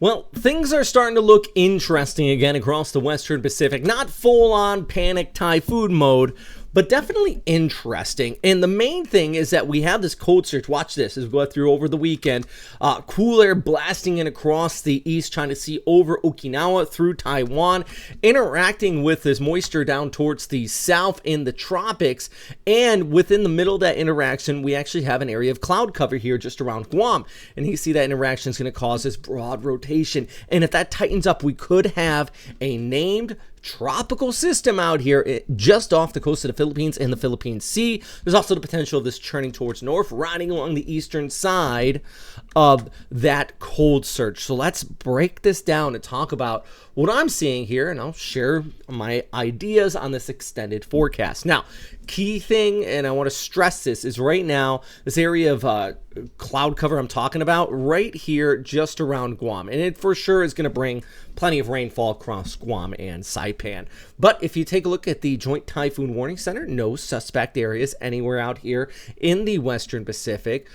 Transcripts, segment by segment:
Well, things are starting to look interesting again across the Western Pacific. Not full-on panic typhoon mode, but definitely interesting. And the main thing is that we have this cold surge. Watch this as we go through over the weekend. Cool air blasting in across the east, trying to see over Okinawa through Taiwan, interacting with this moisture down towards the south in the tropics. And within the middle of that interaction, we actually have an area of cloud cover here just around Guam. And you see that interaction is going to cause this broad rotation. And if that tightens up, we could have a named tropical system out here just off the coast of the Philippines and the Philippine Sea. There's also the potential of this churning towards north, riding along the eastern side of that cold surge. So let's break this down and talk about what I'm seeing here, and I'll share my ideas on this extended forecast. Now, key thing, and I want to stress this, is right now, this area of cloud cover I'm talking about, right here just around Guam. And it for sure is going to bring plenty of rainfall across Guam and Saipan. But if you take a look at the Joint Typhoon Warning Center, no suspect areas anywhere out here in the Western Pacific.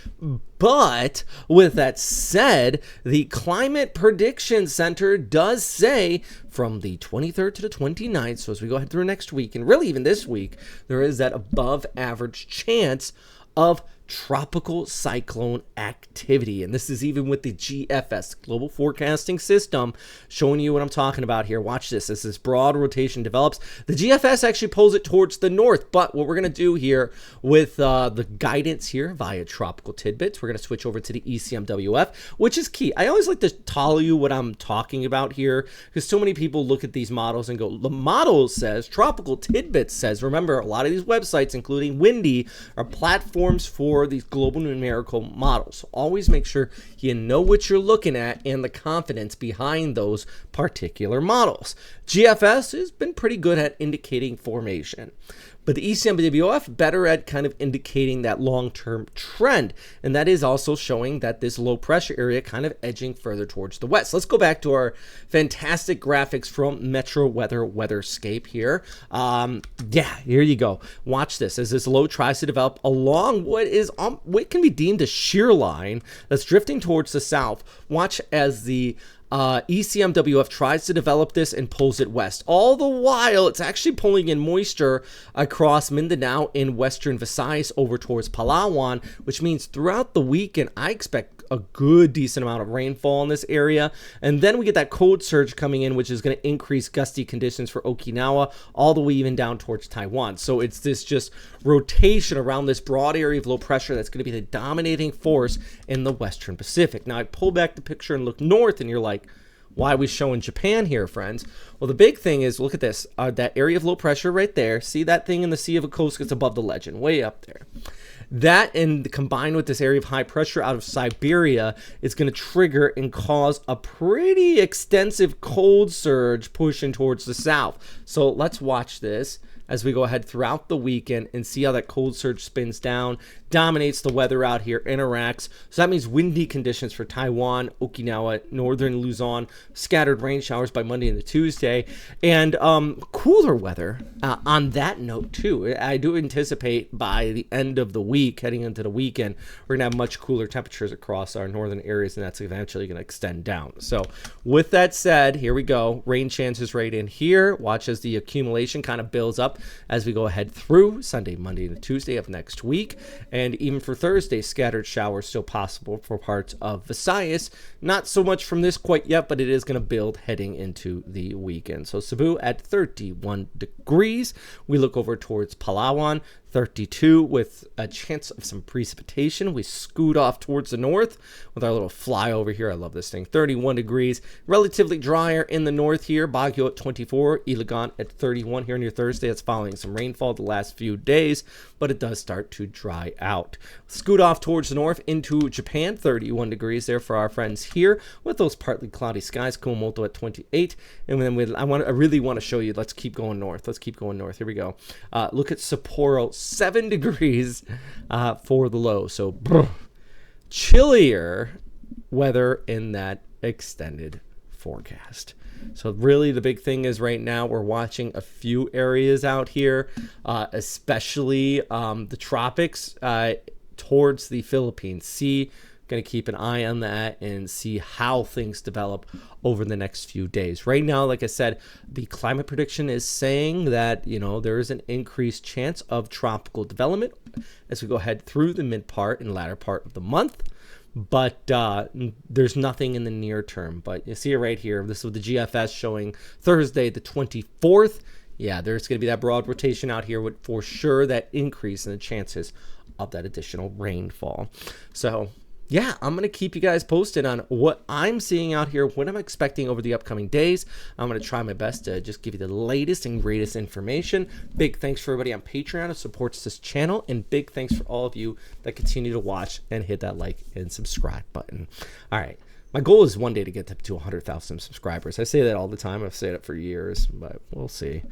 But with that said, the Climate Prediction Center does say from the 23rd to the 29th, so as we go ahead through next week, and really even this week, there is that above average chance of tropical cyclone activity. And this is even with the GFS, Global Forecasting System, showing you what I'm talking about here. Watch this. As this broad rotation develops, the GFS actually pulls it towards the north. But what we're going to do here with the guidance here via tropical tidbits, we're going to switch over to the ECMWF, which is key. I always like to tell you what I'm talking about here, because so many people look at these models and go, the model says, tropical tidbits says. Remember, a lot of these websites, including Windy, are platforms for these global numerical models. So always make sure you know what you're looking at and the confidence behind those particular models. GFS has been pretty good at indicating formation, but the ECMWF better at kind of indicating that long-term trend, and that is also showing that this low pressure area kind of edging further towards the west. Let's go back to our fantastic graphics from Metro Weather Weatherscape here. Yeah, here you go. Watch this as this low tries to develop along what can be deemed a shear line that's drifting towards the south. Watch as the ECMWF tries to develop this and pulls it west. All the while, it's actually pulling in moisture across Mindanao and western Visayas over towards Palawan, which means throughout the weekend, I expect a good decent amount of rainfall in this area. And then we get that cold surge coming in, which is going to increase gusty conditions for Okinawa all the way even down towards Taiwan. So it's this just rotation around this broad area of low pressure that's going to be the dominating force in the Western Pacific. Now I pull back the picture and look north, and you're like, why are we showing Japan here, friends? Well, the big thing is, look at this, that area of low pressure right there. See that thing in the Sea of Okhotsk? It's above the legend, way up there. That, and combined with this area of high pressure out of Siberia, is going to trigger and cause a pretty extensive cold surge pushing towards the south. So let's watch this as we go ahead throughout the weekend and see how that cold surge spins down, dominates the weather out here, interacts. So that means windy conditions for Taiwan, Okinawa, northern Luzon, scattered rain showers by Monday into Tuesday, and cooler weather on that note too. I do anticipate by the end of the week, heading into the weekend, we're going to have much cooler temperatures across our northern areas, and that's eventually going to extend down. So with that said, here we go. Rain chances right in here. Watch as the accumulation kind of builds up as we go ahead through Sunday, Monday, and Tuesday of next week. And even for Thursday, scattered showers still possible for parts of Visayas. Not so much from this quite yet, but it is going to build heading into the weekend. So Cebu at 31 degrees. We look over towards Palawan, 32 with a chance of some precipitation. We scoot off towards the north with our little flyover here. I love this thing. 31 degrees. Relatively drier in the north here. Baguio at 24. Iligan at 31 here near Thursday. It's following some rainfall the last few days, but it does start to dry out. Scoot off towards the north into Japan. 31 degrees there for our friends here with those partly cloudy skies. Kumamoto at 28. And then I really want to show you. Let's keep going north. Let's keep going north. Here we go. Look at Sapporo. 7 degrees for the low. So chillier weather in that extended forecast. So really the big thing is right now we're watching a few areas out here, especially the tropics towards the Philippine Sea. Going to keep an eye on that and see how things develop over the next few days. Right now, like I said, the climate prediction is saying that, there is an increased chance of tropical development as we go ahead through the mid part and latter part of the month. But there's nothing in the near term. But you see it right here. This is the GFS showing Thursday, the 24th. Yeah, there's going to be that broad rotation out here with, for sure, that increase in the chances of that additional rainfall. So yeah, I'm going to keep you guys posted on what I'm seeing out here, what I'm expecting over the upcoming days. I'm going to try my best to just give you the latest and greatest information. Big thanks for everybody on Patreon who supports this channel, and big thanks for all of you that continue to watch and hit that like and subscribe button. All right. My goal is one day to get up to 100,000 subscribers. I say that all the time. I've said it for years, but we'll see.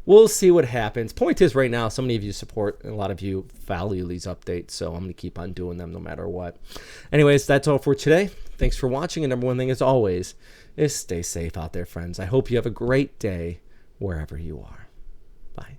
We'll see what happens. Point is, right now, so many of you support and a lot of you value these updates, so I'm going to keep on doing them no matter what. Anyways, that's all for today. Thanks for watching, and number one thing, as always, is stay safe out there, friends. I hope you have a great day wherever you are. Bye.